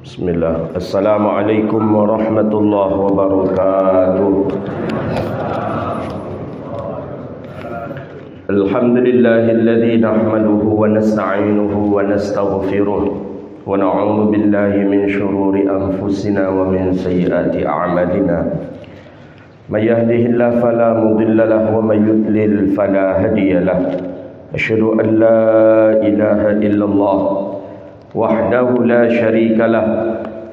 Bismillah. Assalamualaikum warahmatullahi wabarakatuh. Alhamdulillahilladzi nahmaduhu wa nasta'inuhu wa nastaghfiruh wa na'udzu billahi min shururi anfusina wa min sayyiati a'malina. May yahdihillahu fala mudilla lahu wa may yudlil fala hadiya lahu. Asyhadu an la ilaha illallah wahdahu la syarika lah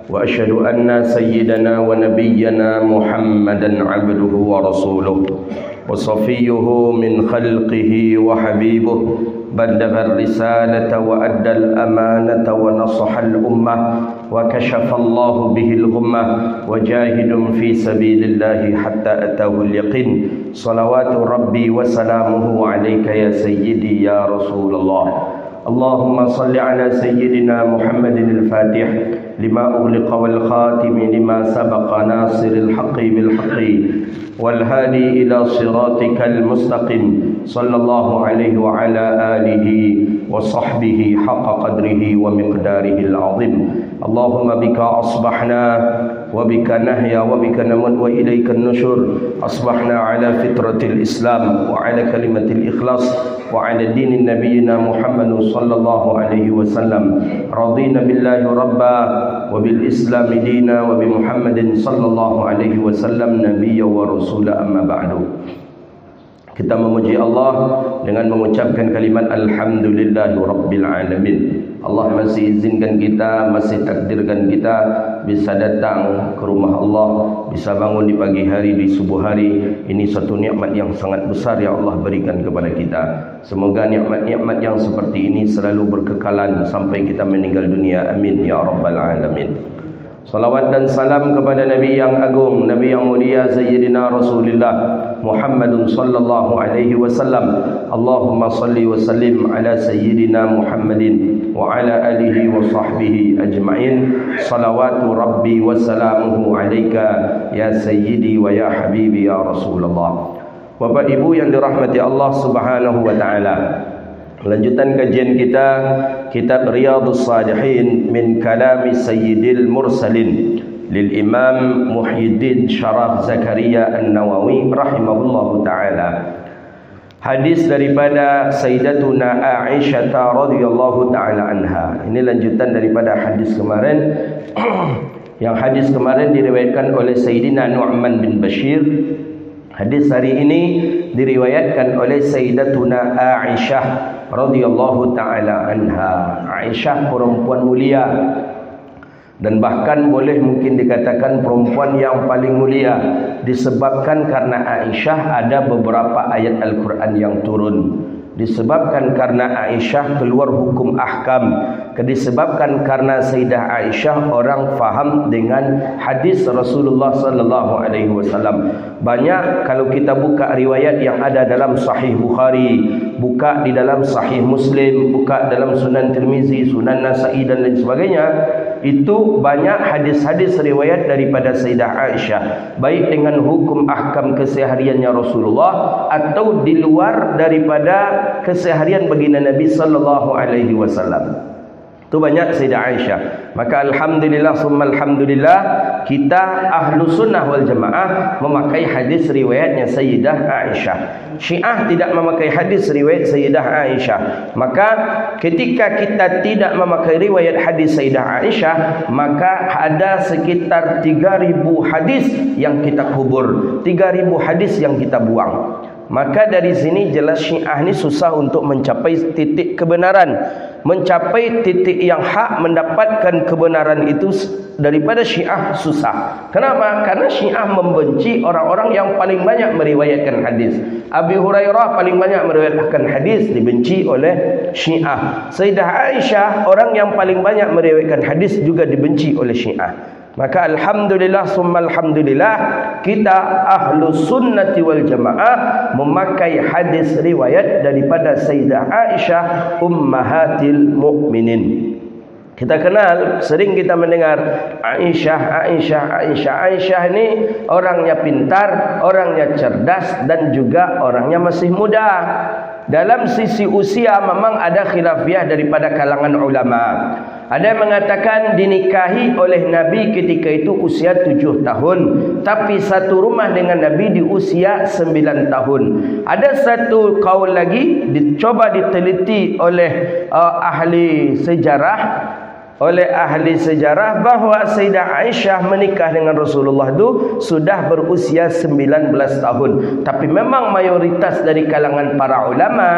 wa asyhadu anna sayyidana wa nabiyyana Muhammadan abduhu wa rasuluh wa safiyyuhu min khalqihi wa habibuh ballagha ar-risalata wa adda al-amanata wa nasaha al-ummah wa kashafa Allahu bihi al-ghummah wa jahidun fi sabilillahi hatta atahu al-yaqin. Salawatu rabbi wa salamuhu alayka ya sayyidi ya Rasulullah. Allahumma salli ala sayyidina Muhammadin al-Fatih lima ughliqa wal khatim lima sabaqa nasiril haqqi bil haqqi wal hadi ila siratikal mustaqim sallallahu alaihi wa ala alihi wa sahbihi haqqa qadrihi wa miqdarihi al-azim. Allahumma bika asbahna wa bika nahya wa bika namut wa ilayka an-nusyur. Asbahna ala fitratil Islam wa ala kalimatil ikhlas wa ala dinin nabiyyina Muhammad sallallahu alaihi wasallam. Radina billahi rabba wa bil Islam dina wa bi Muhammadin sallallahu alaihi wasallam nabiyya wa rasula, amma ba'du. Kita memuji Allah dengan mengucapkan kalimat alhamdulillahi rabbil alamin. Allah masih izinkan kita, masih takdirkan kita bisa datang ke rumah Allah, bisa bangun di pagi hari, di subuh hari. Ini satu nikmat yang sangat besar yang Allah berikan kepada kita. Semoga nikmat-nikmat yang seperti ini selalu berkekalan sampai kita meninggal dunia. Amin ya rabbal alamin. Salawat dan salam kepada Nabi yang agung, Nabi yang mulia, Sayyidina Rasulullah Muhammadun sallallahu alaihi wasallam. Allahumma salli wa sallim ala Sayyidina Muhammadin wa ala alihi wa sahbihi ajma'in. Salawatu rabbi wa salamuhu alaika ya Sayyidi wa ya Habibi ya Rasulullah. Bapak Ibu yang dirahmati Allah subhanahu wa ta'ala, lanjutan kajian kita kitab Riyadhus Shalihin min kalami Sayyidil Mursalin lil Imam Muhyiddin Syaraf Zakaria An-Nawawi rahimahullahu taala. Hadis daripada Sayyidatuna Aisyah radhiyallahu taala anha. Ini lanjutan daripada hadis kemarin. Yang hadis kemarin diriwayatkan oleh Sayyidina Nu'man bin Bashir. Hadis hari ini diriwayatkan oleh Sayyidatuna Aisyah radhiyallahu taala anha. Aisyah perempuan mulia dan bahkan boleh mungkin dikatakan perempuan yang paling mulia, disebabkan karena Aisyah ada beberapa ayat Al-Quran yang turun, disebabkan karena Aisyah keluar hukum ahkam, disebabkan karena Sayyidah Aisyah orang faham dengan hadis Rasulullah sallallahu alaihi wasallam. Banyak kalau kita buka riwayat yang ada dalam Sahih Bukhari, buka di dalam Sahih Muslim, buka dalam Sunan Tirmizi, Sunan Nasa'i dan lain sebagainya, itu banyak hadis-hadis riwayat daripada Sayyidah Aisyah, baik dengan hukum ahkam kesehariannya Rasulullah atau di luar daripada keseharian baginda Nabi sallallahu alaihi wasallam. Itu banyak Sayyidah Aisyah. Maka alhamdulillah summa alhamdulillah, kita ahlu sunnah wal jamaah memakai hadis riwayatnya Sayyidah Aisyah. Syiah tidak memakai hadis riwayat Sayyidah Aisyah. Maka ketika kita tidak memakai riwayat hadis Sayyidah Aisyah, maka ada sekitar 3.000 hadis yang kita kubur, 3.000 hadis yang kita buang. Maka dari sini jelas Syiah ni susah untuk mencapai titik kebenaran, mencapai titik yang hak, mendapatkan kebenaran itu daripada Syiah susah. Kenapa? Karena Syiah membenci orang-orang yang paling banyak meriwayatkan hadis. Abi Hurairah paling banyak meriwayatkan hadis, dibenci oleh Syiah. Sayyidah Aisyah orang yang paling banyak meriwayatkan hadis juga dibenci oleh Syiah. Maka alhamdulillah summa alhamdulillah, kita ahlu sunnati wal jamaah memakai hadis riwayat daripada Sayyidah Aisyah ummahatil mu'minin. Kita kenal, sering kita mendengar Aisyah ni orangnya pintar, orangnya cerdas dan juga orangnya masih muda. dalam sisi usia memang ada khilafiyah daripada kalangan ulama. Ada yang mengatakan dinikahi oleh Nabi ketika itu usia 7 tahun, tapi satu rumah dengan Nabi di usia 9 tahun. Ada satu kaul lagi dicoba diteliti oleh ahli sejarah bahawa Sayyidah Aisyah menikah dengan Rasulullah itu sudah berusia 19 tahun. Tapi memang mayoritas dari kalangan para ulama,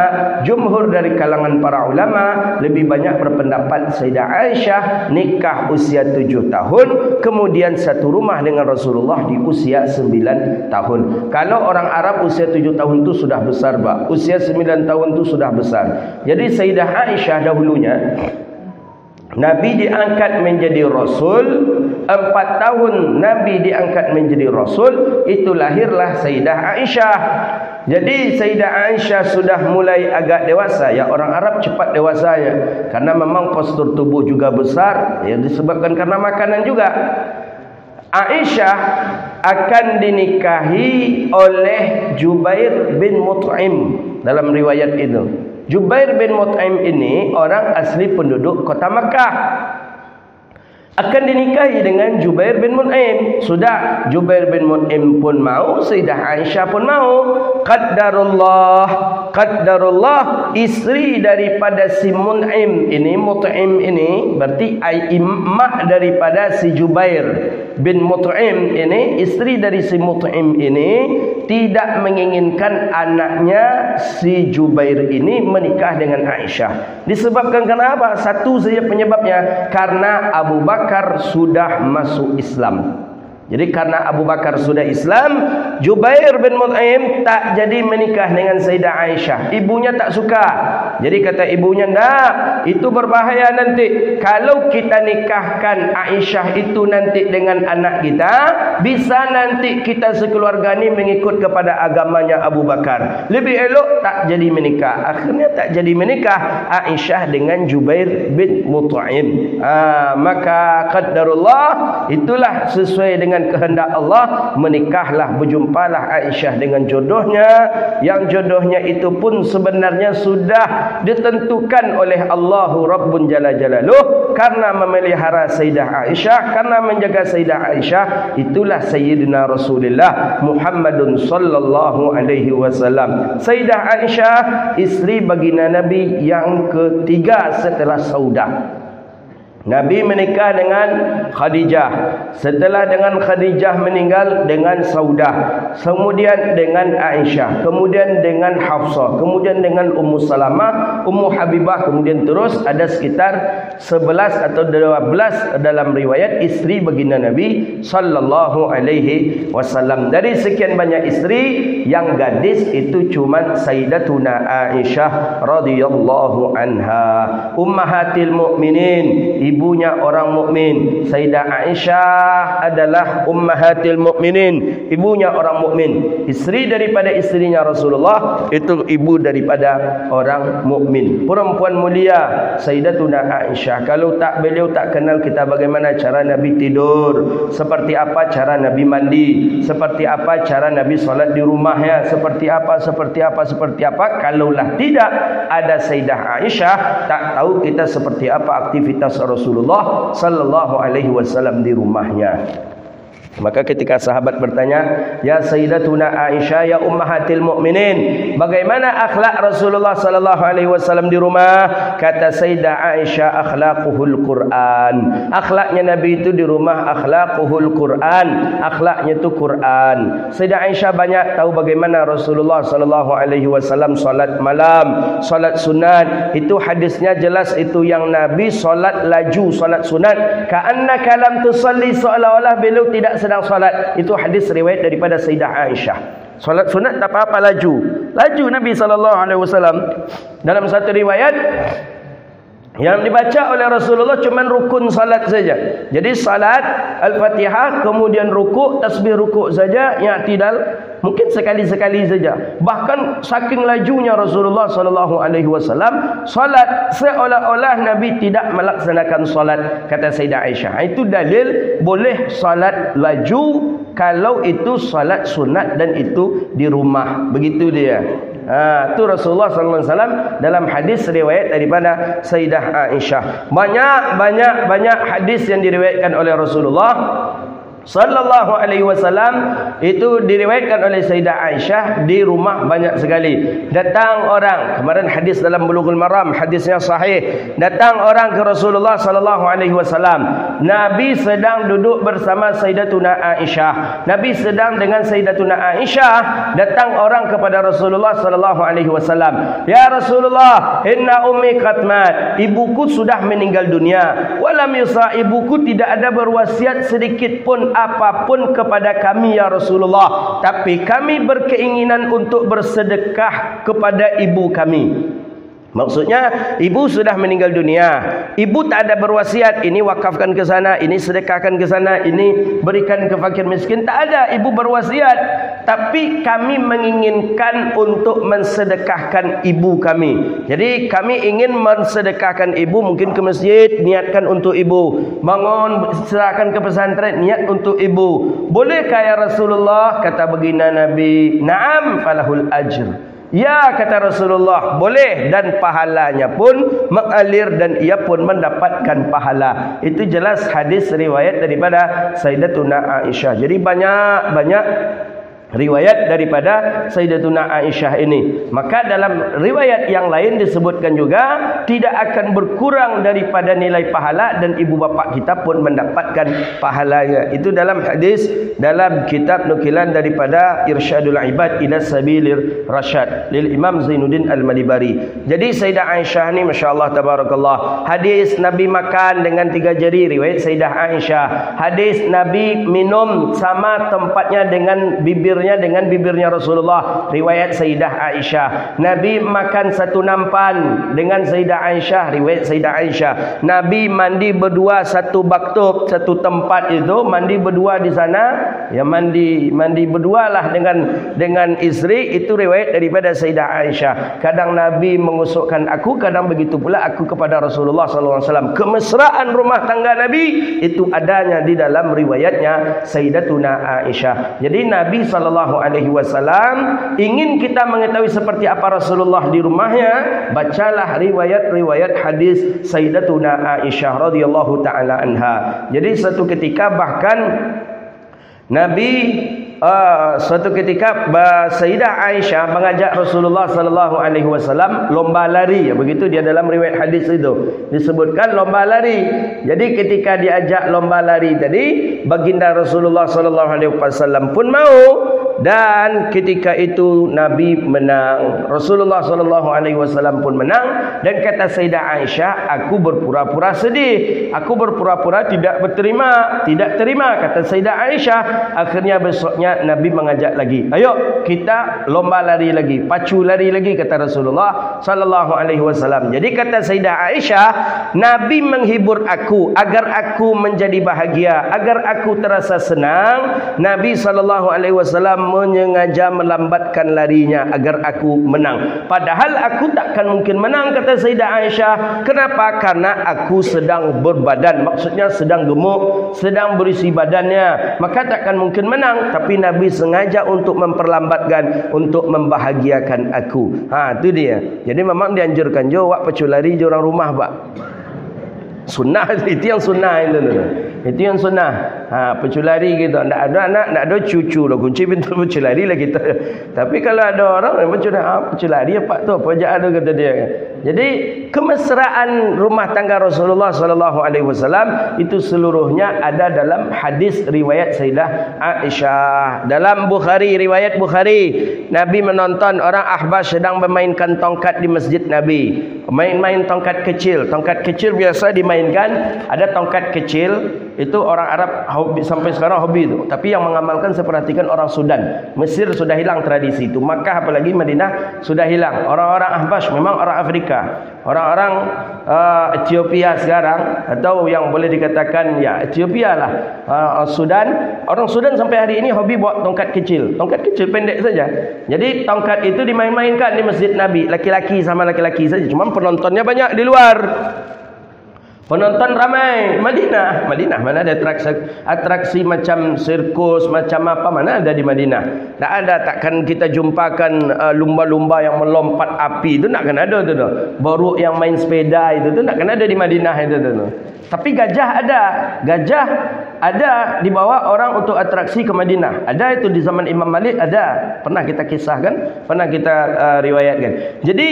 jumhur dari kalangan para ulama lebih banyak berpendapat Sayyidah Aisyah nikah usia 7 tahun, kemudian satu rumah dengan Rasulullah di usia 9 tahun. Kalau orang Arab usia 7 tahun itu sudah besar, Pak. Usia 9 tahun itu sudah besar. Jadi Sayyidah Aisyah dahulunya Nabi diangkat menjadi Rasul, 4 tahun Nabi diangkat menjadi Rasul, itu lahirlah Sayyidah Aisyah. Jadi Sayyidah Aisyah sudah mulai agak dewasa. Ya, orang Arab cepat dewasanya karena memang postur tubuh juga besar, ya, disebabkan karena makanan juga. Aisyah akan dinikahi oleh Jubair bin Mut'im dalam riwayat itu. Jubair bin Mut'im ini orang asli penduduk kota Makkah. Akan dinikahi dengan Jubair bin Mut'im. Sudah, Jubair bin Mut'im pun mau, Sayyidah Aisyah pun mau. Qaddarullah, isteri daripada si Mut'im ini berarti mak daripada si Jubair bin Mut'im ini, isteri dari si Mut'im ini tidak menginginkan anaknya si Jubair ini menikah dengan Aisyah. Disebabkan kenapa? Satu saja penyebabnya, karena Abu Bakar sudah masuk Islam. Jadi karena Abu Bakar sudah Islam, Jubair bin Mut'im tak jadi menikah dengan Sayyidah Aisyah. Ibunya tak suka. Jadi kata ibunya, "Ndak, itu berbahaya nanti. Kalau kita nikahkan Aisyah itu nanti dengan anak kita, bisa nanti kita sekeluarga ni mengikut kepada agamanya Abu Bakar. Lebih elok tak jadi menikah." Akhirnya tak jadi menikah Aisyah dengan Jubair bin Mut'im. Maka qaddarullah, itulah sesuai dengan kehendak Allah, menikahlah, berjumpalah Aisyah dengan jodohnya, yang jodohnya itu pun sebenarnya sudah ditentukan oleh Allahu Rabbun Jalla Jalaluh. Karena memelihara Sayyidah Aisyah, karena menjaga Sayyidah Aisyah, itulah Sayyidina Rasulullah Muhammadun sallallahu alaihi wasallam. Sayyidah Aisyah isteri baginda Nabi yang ketiga setelah Saudah. Nabi menikah dengan Khadijah. Setelah dengan Khadijah meninggal, dengan Saudah, kemudian dengan Aisyah, kemudian dengan Hafsah, kemudian dengan Ummu Salamah, Ummu Habibah, kemudian terus ada sekitar 11 atau 12 dalam riwayat isteri baginda Nabi sallallahu alaihi wasallam. Dari sekian banyak isteri, yang gadis itu cuma Sayyidatuna Aisyah radhiyallahu anha, ummahatil mukminin, ibunya orang mukmin. Sayyidah Aisyah adalah ummahatil mukminin, ibunya orang mukmin. Isteri daripada isterinya Rasulullah, itu ibu daripada orang mukmin. Perempuan mulia Sayyidatuna Aisyah. Kalau tak, beliau tak kenal kita bagaimana cara Nabi tidur, seperti apa cara Nabi mandi, seperti apa cara Nabi solat di rumahnya, seperti apa. Kalaulah tidak ada Sayyidah Aisyah, tak tahu kita seperti apa aktivitas Rasulullah sallallahu alaihi wasallam di rumahnya. Maka ketika sahabat bertanya, "Ya Sayyidatuna Aisyah, ya ummahatil mukminin, bagaimana akhlak Rasulullah sallallahu alaihi wasallam di rumah?" Kata Sayyidah Aisyah, "Akhlaquhul Quran." Akhlaknya Nabi itu di rumah akhlaquhul Quran, akhlaknya itu Quran. Sayyidah Aisyah banyak tahu bagaimana Rasulullah sallallahu alaihi wasallam salat malam, salat sunat. Itu hadisnya jelas, itu yang Nabi salat laju, salat sunat. Ka'annaka lam tusalli, seolah-olah beliau tidak sedang salat. Itu hadis riwayat daripada Sayyidah Aisyah. Salat sunat tak apa-apa laju Nabi SAW. Dalam satu riwayat, yang dibaca oleh Rasulullah cuma rukun salat saja. Jadi salat Al-Fatihah, kemudian rukuk, tasbih rukuk saja, i'tidal mungkin sekali-sekali saja. Bahkan saking lajunya Rasulullah sallallahu alaihi wasallam salat, seolah-olah Nabi tidak melaksanakan salat. Kata Sayyidah Aisyah, itu dalil boleh salat laju kalau itu salat sunat dan itu di rumah. Begitu dia. Tu Rasulullah sallallahu alaihi wasallam dalam hadis riwayat daripada Sayyidah Aisyah. Banyak hadis yang diriwayatkan oleh Rasulullah sallallahu alaihi wasallam itu diriwayatkan oleh Sayyidah Aisyah di rumah banyak sekali. Datang orang, kemarin hadis dalam Bulughul Maram, hadisnya sahih. Datang orang ke Rasulullah sallallahu alaihi wasallam. Nabi sedang duduk bersama Sayyidatuna Aisyah. Nabi sedang dengan Sayyidatuna Aisyah. Datang orang kepada Rasulullah sallallahu alaihi wasallam. Ya Rasulullah, inna ummi qad mat. Ibuku sudah meninggal dunia. Walam yusa, ibuku tidak ada berwasiat sedikit pun apapun kepada kami ya Rasulullah, tapi kami berkeinginan untuk bersedekah kepada ibu kami. Maksudnya ibu sudah meninggal dunia, ibu tak ada berwasiat, ini wakafkan ke sana, ini sedekahkan ke sana, ini berikan ke fakir miskin, tak ada ibu berwasiat. Tapi kami menginginkan untuk mensedekahkan ibu kami. Jadi kami ingin mensedekahkan ibu, mungkin ke masjid, niatkan untuk ibu. Bangun, serahkan ke pesantren, niat untuk ibu. Bolehkah ya Rasulullah? Kata baginda Nabi, na'am falahul ajr. Ya, kata Rasulullah, boleh, dan pahalanya pun mengalir dan ia pun mendapatkan pahala. Itu jelas hadis riwayat daripada Sayyidatuna Aisyah. Jadi banyak riwayat daripada Sayyidatuna Aisyah ini. Maka dalam riwayat yang lain disebutkan juga tidak akan berkurang daripada nilai pahala dan ibu bapa kita pun mendapatkan pahalanya. Itu dalam hadis dalam kitab nukilan daripada Irsyadul Ibad ila Sabilir Rasyad lil Imam Zainuddin Al-Malibari. Jadi Sayyidah Aisyah ni masya-Allah tabarakallah, hadis Nabi makan dengan 3 jari riwayat Sayyidah Aisyah. Hadis Nabi minum sama tempatnya dengan bibirnya Rasulullah riwayat Sayyidah Aisyah. Nabi makan satu nampan dengan Sayyidah Aisyah riwayat Sayyidah Aisyah. Nabi mandi berdua satu baktub, satu tempat itu mandi berdua di sana, ya mandi berdualah dengan isteri, itu riwayat daripada Sayyidah Aisyah. Kadang Nabi mengusukkan aku, kadang begitu pula aku kepada Rasulullah sallallahu alaihi wasallam. Kemesraan rumah tangga Nabi itu adanya di dalam riwayatnya Sayyidatuna Aisyah. Jadi Nabi sallallahu alaihi wasallam ingin kita mengetahui seperti apa Rasulullah di rumahnya, bacalah riwayat-riwayat hadis Sayyidatuna Aisyah radhiyallahu taala anha. Jadi suatu ketika bahkan Nabi suatu ketika Sayyidah Aisyah mengajak Rasulullah sallallahu alaihi wasallam lomba lari, ya begitu dia dalam riwayat hadis itu disebutkan lomba lari. Jadi ketika diajak lomba lari tadi, baginda Rasulullah sallallahu alaihi wasallam pun mau. Dan ketika itu Nabi menang, Rasulullah sallallahu alaihi wasallam pun menang. Dan kata Sayyidah Aisyah, aku berpura-pura sedih, aku berpura-pura tidak terima, kata Sayyidah Aisyah. Akhirnya besoknya Nabi mengajak lagi, ayo kita lomba lari lagi, pacu lari lagi, kata Rasulullah sallallahu alaihi wasallam. Jadi kata Sayyidah Aisyah, Nabi menghibur aku agar aku menjadi bahagia, agar aku terasa senang. Nabi sallallahu alaihi wasallam menyengaja melambatkan larinya agar aku menang. Padahal aku takkan mungkin menang, kata Sayyidah Aisyah. Kenapa? Karena aku sedang berbadan, maksudnya sedang gemuk, sedang berisi badannya, maka takkan mungkin menang. Tapi Nabi sengaja untuk memperlambatkan, untuk membahagiakan aku. Itu dia. Jadi memang dianjurkan jo wak pacu lari jo orang rumah, Pak. Sunnah itu yang sunnah itu yang sunnah. Pacu lari gitu. Tak ada anak, tak ada cucu lah, kunci pintu pacu lari lah kita. Tapi kalau ada orang pacu lari apa tu, apa aja ada, kata dia. Jadi kemesraan rumah tangga Rasulullah sallallahu alaihi wasallam itu seluruhnya ada dalam hadis riwayat Sayyidah Aisyah. Dalam Bukhari, riwayat Bukhari, Nabi menonton orang Ahbas sedang memainkan tongkat di masjid Nabi. Main-main tongkat kecil. Tongkat kecil biasa dimainkan. Ada tongkat kecil, itu orang Arab hobi, sampai sekarang hobi itu. Tapi yang mengamalkan saya perhatikan orang Sudan. Mesir sudah hilang tradisi itu. Makkah apalagi Madinah sudah hilang. Orang-orang Ahbas memang orang Afrika. Orang-orang Ethiopia sekarang, atau yang boleh dikatakan ya Ethiopia lah, Sudan. Orang Sudan sampai hari ini hobi buat tongkat kecil. Tongkat kecil pendek saja. Jadi tongkat itu dimain-mainkan di masjid Nabi. Laki-laki sama laki-laki saja. Cuma penontonnya banyak di luar. Penonton ramai. Madinah mana ada atraksi macam sirkus, macam apa, mana ada di Madinah? Tak ada. Takkan kita jumpakan lumba-lumba yang melompat api itu, takkan ada tu. Baru yang main sepeda itu takkan ada di Madinah itu. Tapi gajah ada dibawa orang untuk atraksi ke Madinah. Ada itu di zaman Imam Malik, ada. Pernah kita kisahkan, pernah kita riwayatkan. Jadi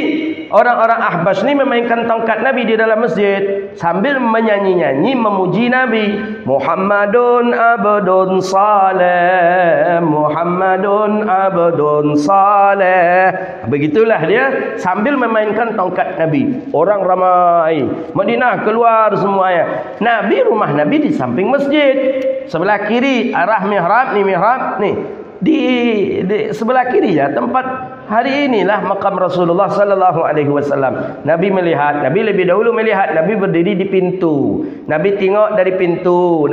orang-orang Ahbas ni memainkan tongkat Nabi di dalam masjid sambil menyanyi-nyanyi memuji Nabi. Muhammadun abdun saleh, Muhammadun abdun saleh. Begitulah dia sambil memainkan tongkat Nabi. Orang ramai. Madinah keluar semuanya. Rumah Nabi di samping masjid. Sebelah kiri arah mihrab ni. Di sebelah kiri ya tempat hari inilah makam Rasulullah sallallahu alaihi wasallam. Nabi lebih dahulu melihat, Nabi berdiri di pintu. Nabi tengok dari pintu,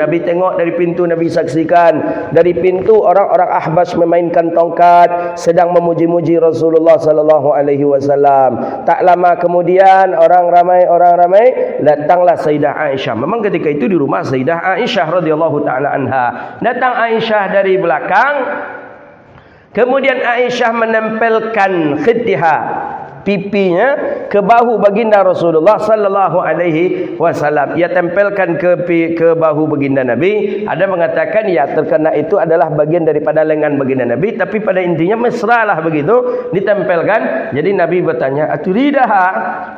Nabi saksikan dari pintu orang-orang Ahbas memainkan tongkat sedang memuji-muji Rasulullah sallallahu alaihi wasallam. Tak lama kemudian orang ramai datanglah Sayyidah Aisyah. Memang ketika itu di rumah Sayyidah Aisyah radhiyallahu taala anha. Datang Aisyah dari belakang. Kemudian Aisyah menempelkan khiddiha, pipinya ke bahu baginda Rasulullah sallallahu alaihi wasallam. Ia tempelkan ke bahu baginda Nabi. Ada mengatakan ya terkena itu adalah bagian daripada lengan baginda Nabi, tapi pada intinya mesralah begitu ditempelkan. Jadi Nabi bertanya, "Aturidaha?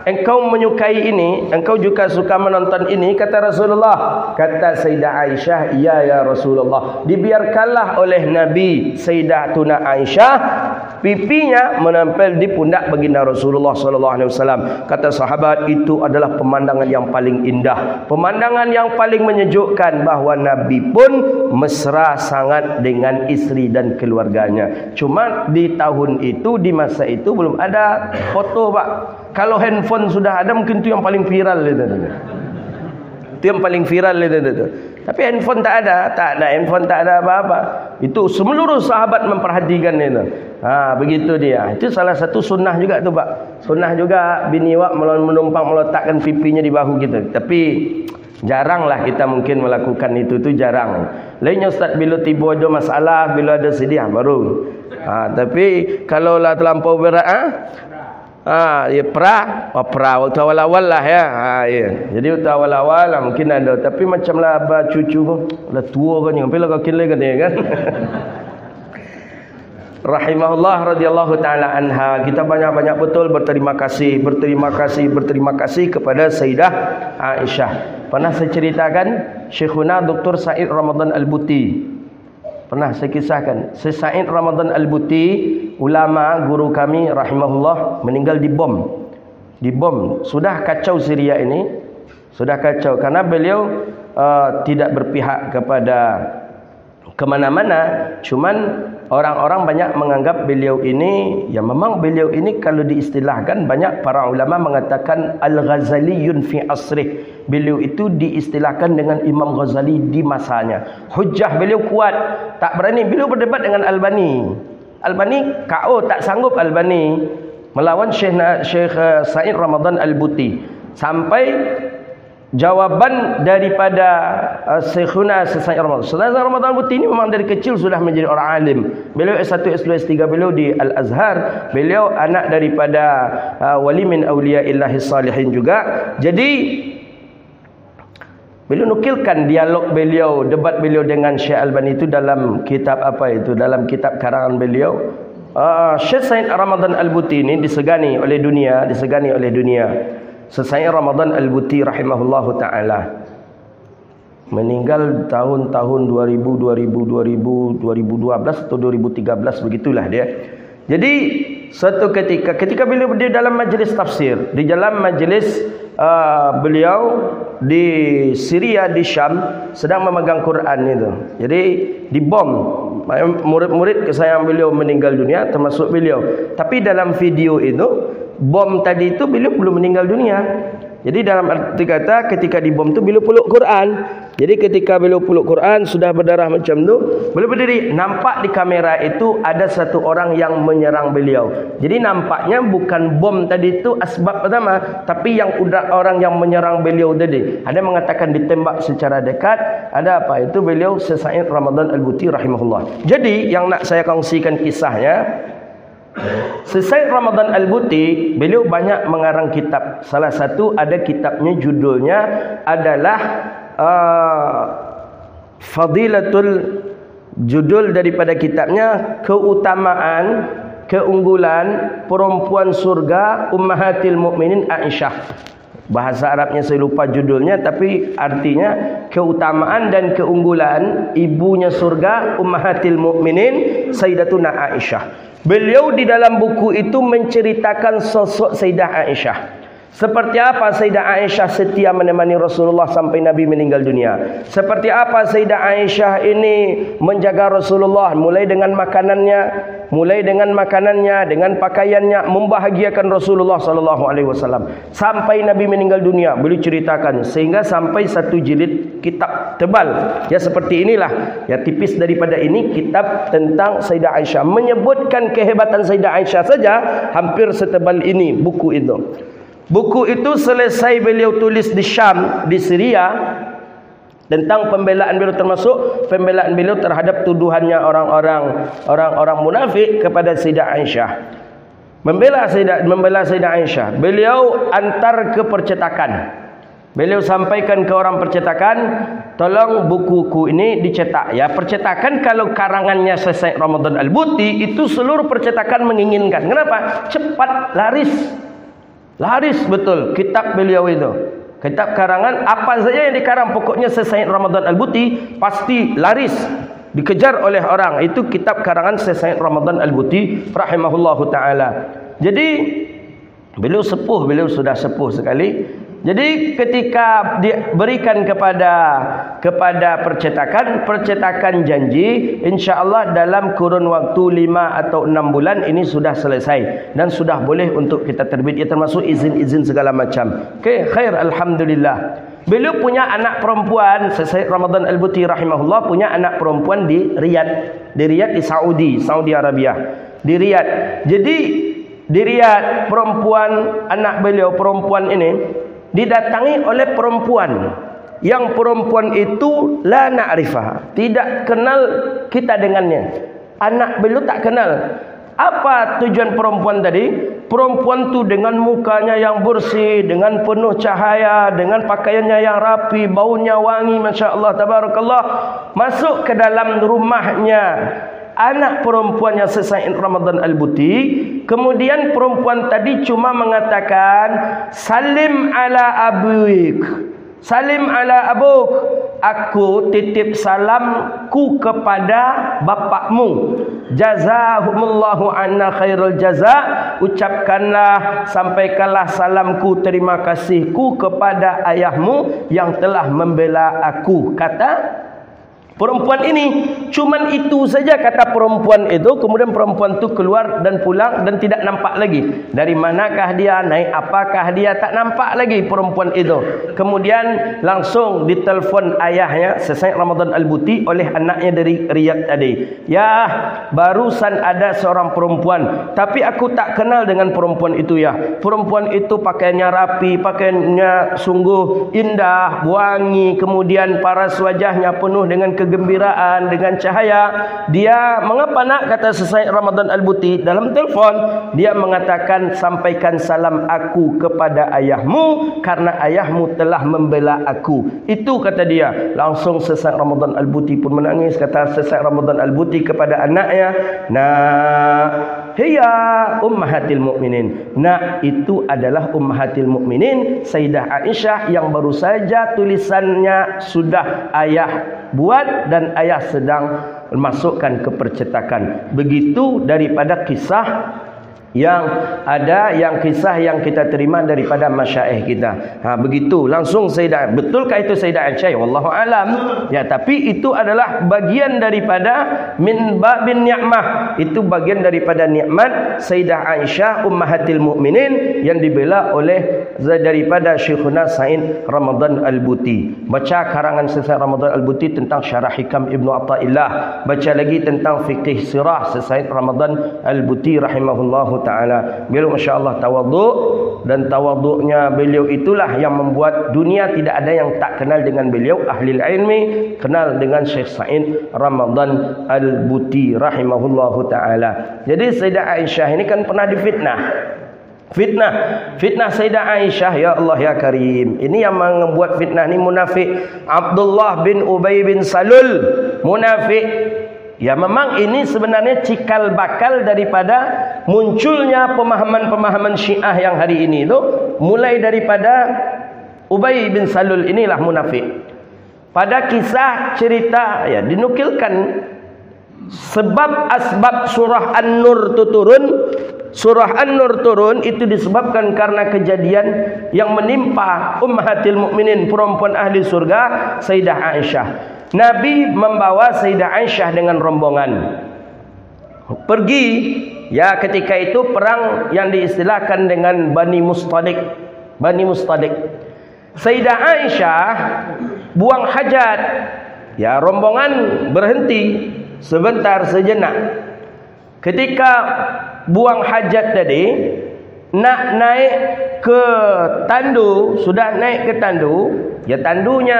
Engkau menyukai ini? Engkau juga suka menonton ini?" Kata Rasulullah. Kata Sayyidah Aisyah, "Ya ya Rasulullah." Dibiarkanlah oleh Nabi Sayyidatuna Aisyah pipinya menempel di pundak baginda Rasulullah sallallahu alaihi wasallam. Kata sahabat, itu adalah pemandangan yang paling indah, pemandangan yang paling menyejukkan, bahawa Nabi pun mesra sangat dengan isteri dan keluarganya. Cuma di tahun itu, di masa itu belum ada foto, Pak. Kalau handphone sudah ada, mungkin itu yang paling viral itu. Itu yang paling viral itu. Tapi handphone tak ada handphone, tak ada apa-apa. Itu seluruh sahabat memperhatikan itu. Begitu dia. Itu salah satu sunnah juga tu, Pak. Sunnah juga bini wak menumpang meletakkan pipinya di bahu kita. Tapi jaranglah kita mungkin melakukan itu jarang. Lainnya Ustaz, bila tiba ada masalah, bila ada sedih baru. Tapi kalau lah terlampau berat ya pra waktu awal-awal lah ya. Ya. Jadi waktu awal-awal lah mungkin ada, tapi macamlah abah cucu pun dah tua kan, sampai lah kaki lagi kan. Rahimahullah radhiyallahu taala anha. Kita banyak-banyak betul berterima kasih kepada Sayyidah Aisyah. Pernah saya ceritakan Syekhuna Dr. Said Ramadan Al-Buti. Pernah saya kisahkan, Said Ramadan Al-Buti, ulama guru kami rahimahullah, meninggal di bom. Sudah kacau Syria ini, sudah kacau karena beliau tidak berpihak kepada kemana-mana. Cuman orang-orang banyak menganggap beliau ini, ya memang beliau ini kalau diistilahkan, banyak para ulama mengatakan Al-Ghazaliyun fi asrih. Beliau itu diistilahkan dengan Imam Ghazali di masanya. Hujjah beliau kuat, tak berani. Beliau berdebat dengan Albani. KO tak sanggup Albani melawan Syekh Said Ramadan Al-Buti. Sampai jawaban daripada Syekhuna Said Ramadan. Said Ramadan Al-Buti ini memang dari kecil sudah menjadi orang alim. Beliau S1, S2, S3 beliau di Al-Azhar. Beliau anak daripada wali min awliya'illahi salihin juga. Jadi beliau nukilkan dialog beliau, debat beliau dengan Syekh Albani itu dalam kitab dalam kitab karangan beliau. Syekh Said Ramadan Al-Buti ini disegani oleh dunia. Syekh Ramadan Al-Buti rahimahullahu taala meninggal tahun 2012 atau 2013 begitulah dia. Jadi suatu ketika beliau berdiri dalam majlis tafsir, di dalam majlis beliau di Syria, di Syam, sedang memegang Quran itu. Jadi dibom, murid-murid kesayangan beliau meninggal dunia termasuk beliau. Tapi dalam video itu bom tadi itu beliau belum meninggal dunia. Jadi dalam arti kata ketika dibom tu beliau peluk Quran. Jadi ketika beliau peluk Quran sudah berdarah macam tu, beliau berdiri. Nampak di kamera itu ada satu orang yang menyerang beliau. Jadi nampaknya bukan bom tadi itu asbab pertama, tapi yang orang yang menyerang beliau tadi. Ada mengatakan ditembak secara dekat, ada apa? Itu beliau Syekh Ramadan Al-Buti rahimahullah. Jadi yang nak saya kongsikan kisahnya, Syekh Ramadan Al-Buti beliau banyak mengarang kitab. Salah satu ada kitabnya, judulnya adalah Fadilatul, judul daripada kitabnya keutamaan, keunggulan perempuan surga Ummahatil Mukminin Aisyah. Bahasa Arabnya saya lupa judulnya, tapi artinya keutamaan dan keunggulan ibunya surga Ummahatil Mukminin Sayyidatuna Aisyah. Beliau di dalam buku itu menceritakan sosok Sayyidah Aisyah. Seperti apa Sayyidah Aisyah setia menemani Rasulullah sampai Nabi meninggal dunia. Seperti apa Sayyidah Aisyah ini menjaga Rasulullah mulai dengan makanannya, dengan pakaiannya, membahagiakan Rasulullah sallallahu alaihi wasallam sampai Nabi meninggal dunia. Beliau ceritakan sehingga sampai satu jilid kitab tebal. Ya seperti inilah, ya tipis daripada ini kitab tentang Sayyidah Aisyah. Menyebutkan kehebatan Sayyidah Aisyah saja hampir setebal ini buku itu. Buku itu selesai beliau tulis di Syam, di Syria, tentang pembelaan beliau, termasuk pembelaan beliau terhadap tuduhannya orang-orang munafik kepada Sayyidah Aisyah. Membela Sayyidah Aisyah. Beliau antar ke percetakan. Beliau sampaikan ke orang percetakan, tolong buku-buku ini dicetak. Ya, percetakan kalau karangannya Syekh Ramadan Al-Buti itu seluruh percetakan menginginkan. Kenapa? Cepat, laris betul kitab beliau itu. Kitab karangan apa saja yang dikarang, pokoknya Syekh Ramadan Al-Buti pasti laris, dikejar oleh orang. Itu kitab karangan Syekh Ramadan Al-Buti rahimahullahu taala. Jadi beliau sudah sepuh sekali. Jadi ketika diberikan kepada percetakan janji, insya-Allah dalam kurun waktu 5 atau 6 bulan ini sudah selesai dan sudah boleh untuk kita terbit, ya termasuk izin-izin segala macam. Okey, khair, alhamdulillah. Beliau punya anak perempuan, Syekh Ramadan Al-Buti rahimahullah punya anak perempuan di Riyadh di Saudi Arabia. Di Riyadh. Jadi di Riyadh anak beliau perempuan ini didatangi oleh perempuan yang perempuan itu la na'rifah, tidak kenal kita dengannya. Anak beliau tak kenal. Apa tujuan perempuan tadi? Perempuan tu dengan mukanya yang bersih, dengan penuh cahaya, dengan pakaiannya yang rapi, baunya wangi, masya-Allah tabarakallah, masuk ke dalam rumahnya anak perempuannya Syekh Ramadan Al-Buti. Kemudian perempuan tadi cuma mengatakan, salim ala abuik, salim ala abuk, aku titip salamku kepada bapakmu, jazahumullahu anna khairul jaza, ucapkanlah, sampaikanlah salamku, terima kasihku kepada ayahmu yang telah membela aku. Kata perempuan ini, cuman itu saja kata perempuan itu. Kemudian perempuan itu keluar dan pulang dan tidak nampak lagi. Dari manakah dia, naik apakah dia, tak nampak lagi perempuan itu. Kemudian langsung ditelepon ayahnya Syekh Ramadan Al-Buti oleh anaknya dari Riyadh tadi. Ya, barusan ada seorang perempuan, tapi aku tak kenal dengan perempuan itu ya. Perempuan itu pakaiannya rapi, pakaiannya sungguh indah, wangi, kemudian paras wajahnya penuh dengan kegembiraan, dengan cahaya. Dia, mengapa nak, kata Syekh Ramadan Al-Buti dalam telefon, dia mengatakan, sampaikan salam aku kepada ayahmu karena ayahmu telah membela aku. Itu kata dia. Langsung Syekh Ramadan Al-Buti pun menangis. Kata Syekh Ramadan Al-Buti kepada anaknya, nah, hiya ummahatil mukminin. Nah, itu adalah ummahatil mukminin Sayyidah Aisyah yang baru saja tulisannya sudah ayah buat dan ayah sedang masukkan ke percetakan. Begitu daripada kisah yang ada, yang kisah yang kita terima daripada masyaikh kita. Begitu langsung Sayyidah. Betulkah itu Sayyidah Aisyah? Wallahu alam. Ya, tapi itu adalah bagian daripada min babin ni'mah. Itu bagian daripada nikmat Sayyidah Aisyah ummahatil mukminin yang dibela oleh daripada Syekhuna Said Ramadan Al-Buti. Baca karangan Said Ramadan Al-Buti tentang Syarah Hikam Ibnu Athaillah. Baca lagi tentang fiqh sirah Said Ramadan Al-Buti rahimahullahu ta'ala. Beliau masya-Allah tawaduk, dan tawaduknya beliau itulah yang membuat dunia tidak ada yang tak kenal dengan beliau. Ahli ilmi kenal dengan Syekh Said Ramadan Al-Buti rahimahullahu ta'ala. Jadi Sayyidah Aisyah ini kan pernah difitnah. Fitnah Sayyidah Aisyah, ya Allah ya Karim. Ini yang membuat fitnah ni munafik. Abdullah bin Ubay bin Salul, munafik. Ya, memang ini sebenarnya cikal bakal daripada munculnya pemahaman-pemahaman Syiah yang hari ini itu mulai daripada Ubay bin Salul inilah munafik. Pada kisah cerita ya dinukilkan sebab asbab surah An-Nur itu turun. Surah An-Nur turun itu disebabkan karena kejadian yang menimpa ummahatil mukminin, perempuan ahli surga Sayyidah Aisyah. Nabi membawa Sayyidah Aisyah dengan rombongan pergi, ya ketika itu perang yang diistilahkan dengan Bani Mustalik. Sayyidah Aisyah buang hajat, ya rombongan berhenti sebentar sejenak. Ketika buang hajat tadi, nak naik ke tandu, sudah naik ke tandu, ya tandunya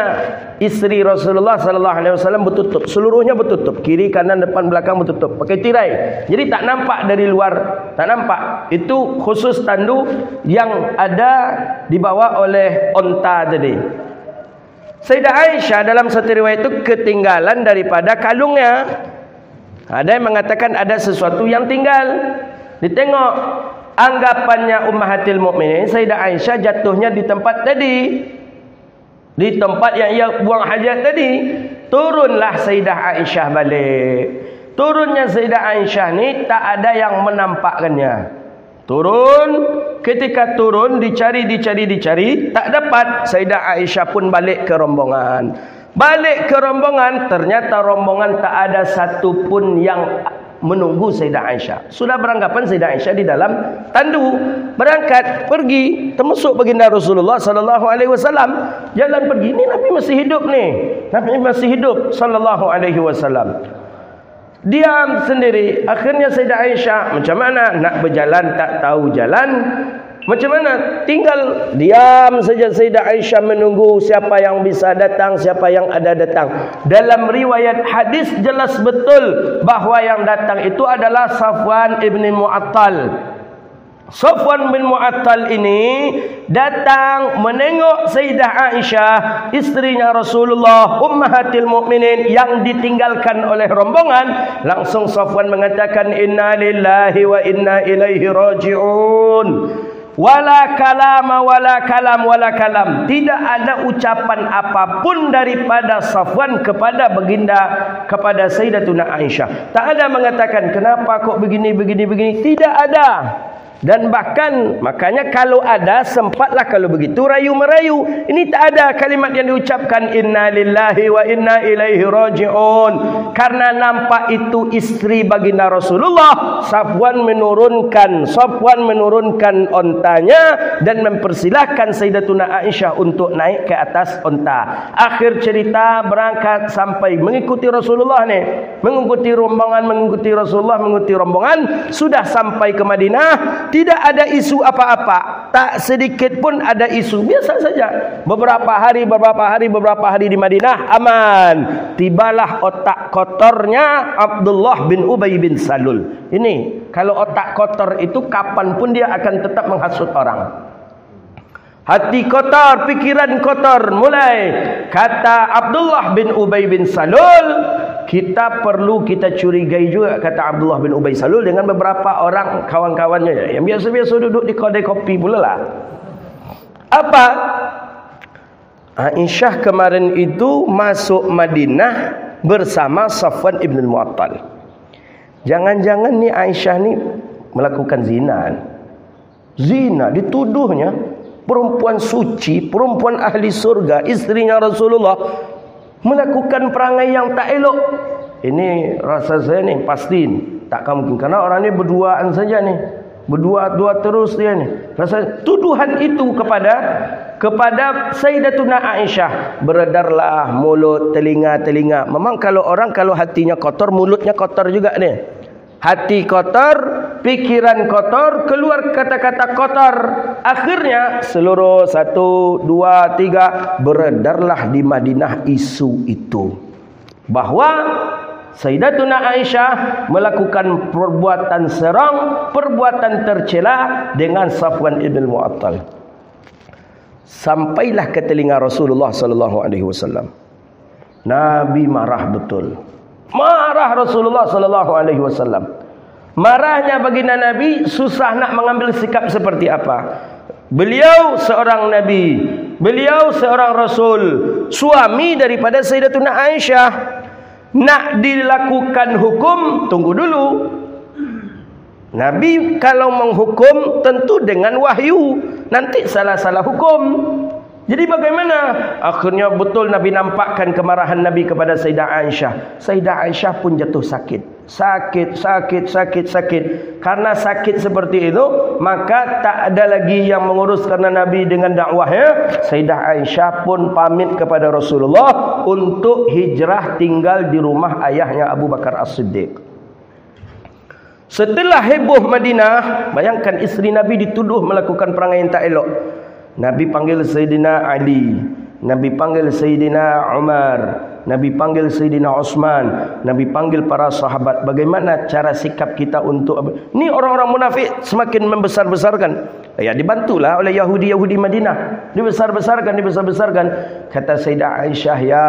isteri Rasulullah sallallahu alaihi wasallam bertutup, seluruhnya bertutup, kiri kanan depan belakang bertutup pakai tirai. Jadi tak nampak dari luar, tak nampak. Itu khusus tandu yang ada dibawa oleh onta tadi. Sayyidah Aisyah dalam satu riwayat itu ketinggalan daripada kalungnya. Ada yang mengatakan ada sesuatu yang tinggal. Ditengok, anggapannya ummahatil mukminin Sayyidah Aisyah jatuhnya di tempat tadi, di tempat yang ia buang hajat tadi. Turunlah Sayyidah Aisyah balik. Turunnya Sayyidah Aisyah ni tak ada yang menampakkannya. Turun, ketika turun dicari, tak dapat. Sayyidah Aisyah pun balik ke rombongan. Ternyata rombongan tak ada satu pun yang menunggu Sayyidah Aisyah. Sudah beranggapan Sayyidah Aisyah di dalam tandu. Berangkat, pergi, termasuk baginda Rasulullah sallallahu alaihi wasallam. Jalan pergi, ni Nabi masih hidup ni. Nabi masih hidup sallallahu alaihi wasallam. Diam sendiri. Akhirnya Sayyidah Aisyah, macam mana nak berjalan tak tahu jalan? Macam mana? Tinggal diam saja Sayyidah Aisyah menunggu siapa yang bisa datang, siapa yang ada datang. Dalam riwayat hadis jelas betul bahawa yang datang itu adalah Safwan ibn Mu'attal. Safwan bin Mu'attal ini datang menengok Sayyidah Aisyah, istrinya Rasulullah, ummahatil mukminin yang ditinggalkan oleh rombongan. Langsung Safwan mengatakan, inna lillahi wa inna ilaihi raji'un. Wala kalama wala kalam. Tidak ada ucapan apapun daripada Safwan kepada baginda, kepada Sayyidatuna Aisyah. Tak ada mengatakan kenapa kok begini. Tidak ada. Dan bahkan makanya kalau ada, sempatlah kalau begitu rayu-merayu. Ini tak ada kalimat yang diucapkan inna lillahi wa inna ilaihi raji'un. Karena nampak itu istri baginda Rasulullah. Safwan menurunkan ontanya dan mempersilahkan Sayyidatuna Aisyah untuk naik ke atas onta. Akhir cerita berangkat sampai mengikuti Rasulullah ni. Mengikuti Rasulullah, mengikuti rombongan. Sudah sampai ke Madinah. Tidak ada isu apa-apa. Tak sedikit pun ada isu. Biasa saja. Beberapa hari di Madinah aman. Tibalah otak kotornya Abdullah bin Ubay bin Salul. Ini kalau otak kotor itu kapan pun dia akan tetap menghasut orang. Hati kotor, pikiran kotor. Mulai kata Abdullah bin Ubay bin Salul, kita curigai juga, kata Abdullah bin Ubay Salul, dengan beberapa orang kawan-kawannya yang biasa-biasa duduk di kedai kopi pula lah. Apa? Aisyah kemarin itu masuk Madinah bersama Safwan ibn Mu'attal. Jangan-jangan ni Aisyah ni melakukan zina. Zina dituduhnya perempuan suci, perempuan ahli surga, isterinya Rasulullah melakukan perangai yang tak elok. Ini rasa saya ni pasti takkan mungkin, karena orang ni berduaan saja ni, berdua terus dia ni. Rasa tuduhan itu kepada Sayyidatuna Aisyah, beredarlah mulut, telinga. Memang kalau hatinya kotor, mulutnya kotor juga ni. Hati kotor, pikiran kotor, keluar kata-kata kotor. Akhirnya seluruh 1, 2, 3 beredarlah di Madinah isu itu, bahwa Sayyidatuna Aisyah melakukan perbuatan serong, perbuatan tercela dengan Safwan ibn Mu'attal. Sampailah ke telinga Rasulullah sallallahu alaihi wasallam. Nabi marah betul. Marah Rasulullah sallallahu alaihi wasallam. Marahnya baginda Nabi susah nak mengambil sikap seperti apa. Beliau seorang nabi, beliau seorang rasul, suami daripada Sayyidatuna Aisyah. Nak dilakukan hukum, tunggu dulu. Nabi kalau menghukum tentu dengan wahyu, nanti salah-salah hukum. Jadi bagaimana? Akhirnya betul Nabi nampakkan kemarahan Nabi kepada Sayyidah Aisyah. Sayyidah Aisyah pun jatuh sakit. Sakit. Karena sakit seperti itu, maka tak ada lagi yang mengurus karena Nabi dengan dakwahnya. Sayyidah Aisyah pun pamit kepada Rasulullah untuk hijrah tinggal di rumah ayahnya Abu Bakar As-Siddiq. Setelah heboh Madinah, bayangkan isteri Nabi dituduh melakukan perangai yang tak elok. Nabi panggil Sayyidina Ali, Nabi panggil Sayyidina Umar, Nabi panggil Sayyidina Osman, Nabi panggil para sahabat. Bagaimana cara sikap kita untuk ni orang-orang munafik semakin membesar-besarkan. Ya, dibantulah oleh Yahudi Madinah. Dibesar-besarkan. Kata Sayyidah Aisyah, ya,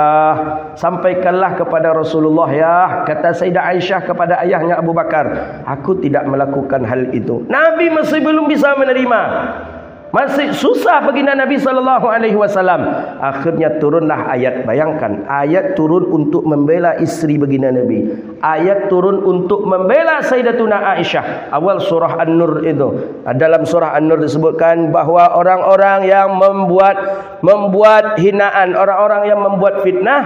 sampaikanlah kepada Rasulullah, ya. Kata Sayyidah Aisyah kepada ayahnya Abu Bakar, aku tidak melakukan hal itu. Nabi masih belum bisa menerima. Masih susah baginda Nabi SAW. Akhirnya turunlah ayat. Bayangkan, ayat turun untuk membela isteri baginda Nabi. Ayat turun untuk membela Sayyidatuna Aisyah. Awal surah An-Nur itu, dalam surah An-Nur disebutkan bahawa orang-orang yang membuat hinaan, orang-orang yang membuat fitnah,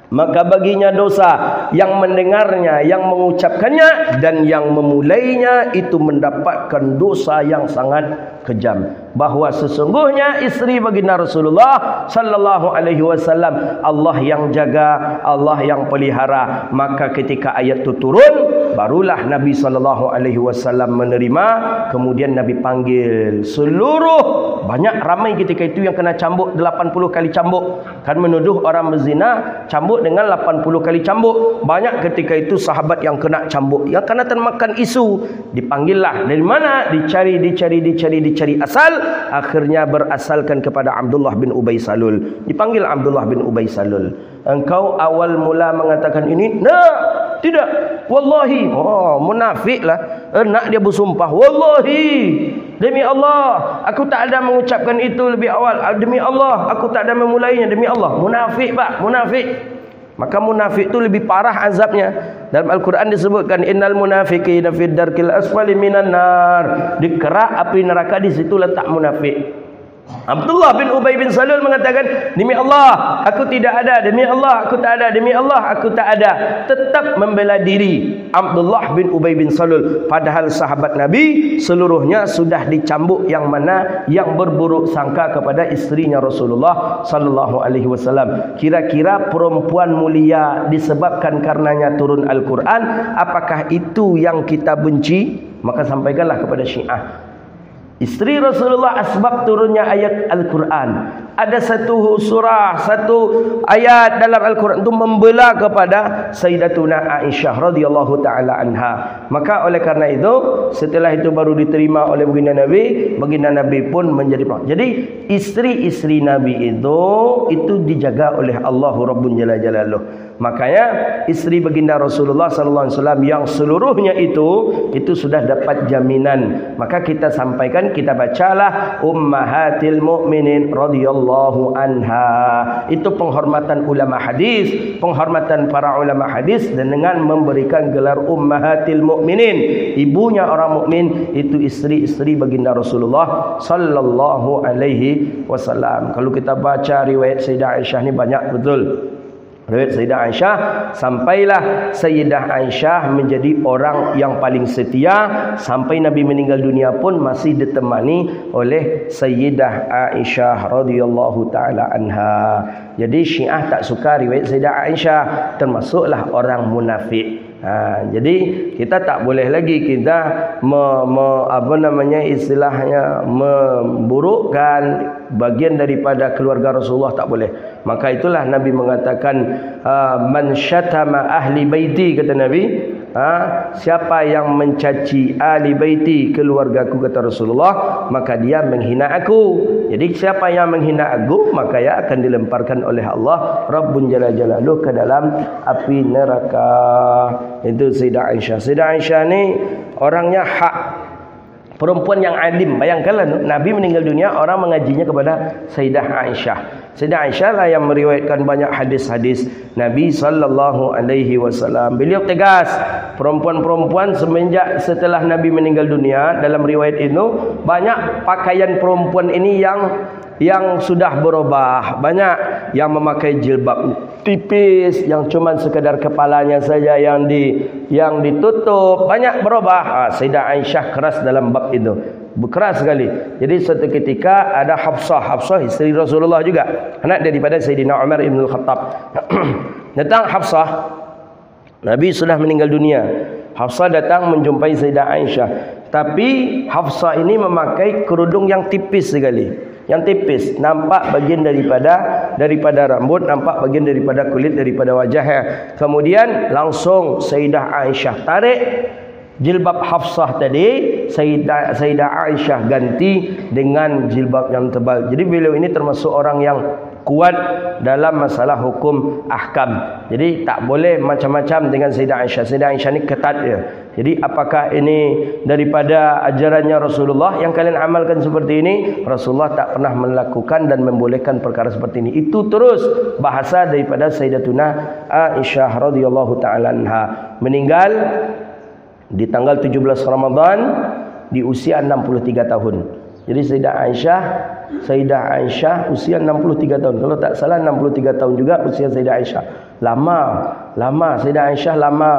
maka baginya dosa yang mendengarnya, yang mengucapkannya, dan yang memulainya itu mendapatkan dosa yang sangat kejam. Bahwa sesungguhnya isteri baginda Rasulullah sallallahu alaihi wasallam Allah yang jaga, Allah yang pelihara. Maka ketika ayat itu turun, barulah Nabi sallallahu alaihi wasallam menerima. Kemudian Nabi panggil seluruh, banyak ramai ketika itu yang kena cambuk 80 kali cambuk. Kan menuduh orang berzina cambuk dengan 80 kali cambuk. Banyak ketika itu sahabat yang kena cambuk, yang kena termakan isu. Dipanggillah, dari mana? Dicari asal. Akhirnya berasalkan kepada Abdullah bin Ubay Salul. Dipanggil Abdullah bin Ubay Salul. Engkau awal mula mengatakan ini? Nah, tidak. Wallahi. Oh, munafiklah. Nak dia bersumpah. Wallahi, demi Allah, aku tak ada mengucapkan itu lebih awal. Demi Allah, aku tak ada memulainya. Demi Allah. Munafik, Pak. Munafik. Maka munafik itu lebih parah azabnya. Dalam Al-Quran disebutkan, innal munafiqina fid darkil asfali minan nar. Di kerak api neraka, di situ letak munafik. Abdullah bin Ubay bin Salul mengatakan, demi Allah aku tidak ada, demi Allah aku tak ada, demi Allah aku tak ada. Tetap membela diri Abdullah bin Ubay bin Salul. Padahal sahabat Nabi seluruhnya sudah dicambuk, yang mana yang berburuk sangka kepada isterinya Rasulullah sallallahu alaihi wasallam. Kira-kira perempuan mulia disebabkan karenanya turun Al-Quran, apakah itu yang kita benci? Maka sampaikanlah kepada Syiah, isteri Rasulullah asbab turunnya ayat Al-Quran. Ada satu surah, satu ayat dalam Al-Quran itu membela kepada Sayyidatuna Aisyah radhiyallahu taala anha. Maka oleh karena itu, setelah itu baru diterima oleh baginda Nabi. Baginda Nabi pun menjadi penolong. Jadi isteri-isteri Nabi itu dijaga oleh Allah Rabbun Jalla Jalaluh. Makanya isteri baginda Rasulullah sallallahu alaihi wasallam yang seluruhnya itu sudah dapat jaminan. Maka kita sampaikan kemudian kita bacalah Ummahatil Mukminin radhiyallahu anha. Itu penghormatan ulama hadis, penghormatan para ulama hadis, dan dengan memberikan gelar Ummahatil Mukminin, ibunya orang mukmin, itu istri-istri baginda Rasulullah sallallahu alaihi wasallam. Kalau kita baca riwayat Sayyidah Aisyah ni banyak betul. Riwayat Sayyidah Aisyah, sampailah Sayyidah Aisyah menjadi orang yang paling setia sampai Nabi meninggal dunia pun masih ditemani oleh Sayyidah Aisyah radhiyallahu taala anha. Jadi Syiah tak suka riwayat Sayyidah Aisyah, termasuklah orang munafik. Jadi kita tak boleh lagi kita istilahnya memburukkan bagian daripada keluarga Rasulullah, tak boleh. Maka itulah Nabi mengatakan man syatama ahli baiti, kata Nabi, siapa yang mencaci ahli baiti, keluargaku, kata Rasulullah, maka dia menghina aku. Jadi siapa yang menghina aku, maka ia akan dilemparkan oleh Allah Rabbun Jalla Jalaluh ke dalam api neraka. Itu Sayyidah Aisyah. Sayyidah Aisyah ni orangnya hak, perempuan yang alim. Bayangkanlah Nabi meninggal dunia, orang mengajinya kepada Sayyidah Aisyah. Sayyidah Aisyah lah yang meriwayatkan banyak hadis-hadis Nabi sallallahu alaihi wasallam. Beliau tegas, perempuan-perempuan setelah Nabi meninggal dunia, dalam riwayat itu banyak pakaian perempuan ini yang sudah berubah. Banyak yang memakai jilbab tipis, yang cuma sekadar kepalanya saja yang ditutup, banyak berubah. Sayyidah Aisyah keras dalam bab itu, keras sekali. Jadi suatu ketika ada Hafsah isteri Rasulullah juga, anak daripada Sayyidina Umar ibn al-Khattab. Datang Hafsah, Nabi sudah meninggal dunia. Hafsah datang menjumpai Sayyidah Aisyah, tapi Hafsah ini memakai kerudung yang tipis sekali. Yang tipis, nampak bagian daripada rambut, nampak bagian daripada kulit, daripada wajahnya. Kemudian langsung Sayyidah Aisyah tarik jilbab Hafsah tadi, Sayyidah Aisyah ganti dengan jilbab yang tebal. Jadi beliau ini termasuk orang yang kuat dalam masalah hukum ahkam. Jadi tak boleh macam-macam dengan Sayyidah Aisyah. Sayyidah Aisyah ni ketat dia. Jadi apakah ini daripada ajarannya Rasulullah yang kalian amalkan seperti ini? Rasulullah tak pernah melakukan dan membolehkan perkara seperti ini. Itu terus bahasa daripada Sayyidatuna Aisyah radhiyallahu taala anha. Meninggal di tanggal 17 Ramadan di usia 63 tahun. Jadi Sayyidah Aisyah usia 63 tahun. Kalau tak salah 63 tahun juga usia Sayyidah Aisyah. Lama Sayyidah Aisyah lama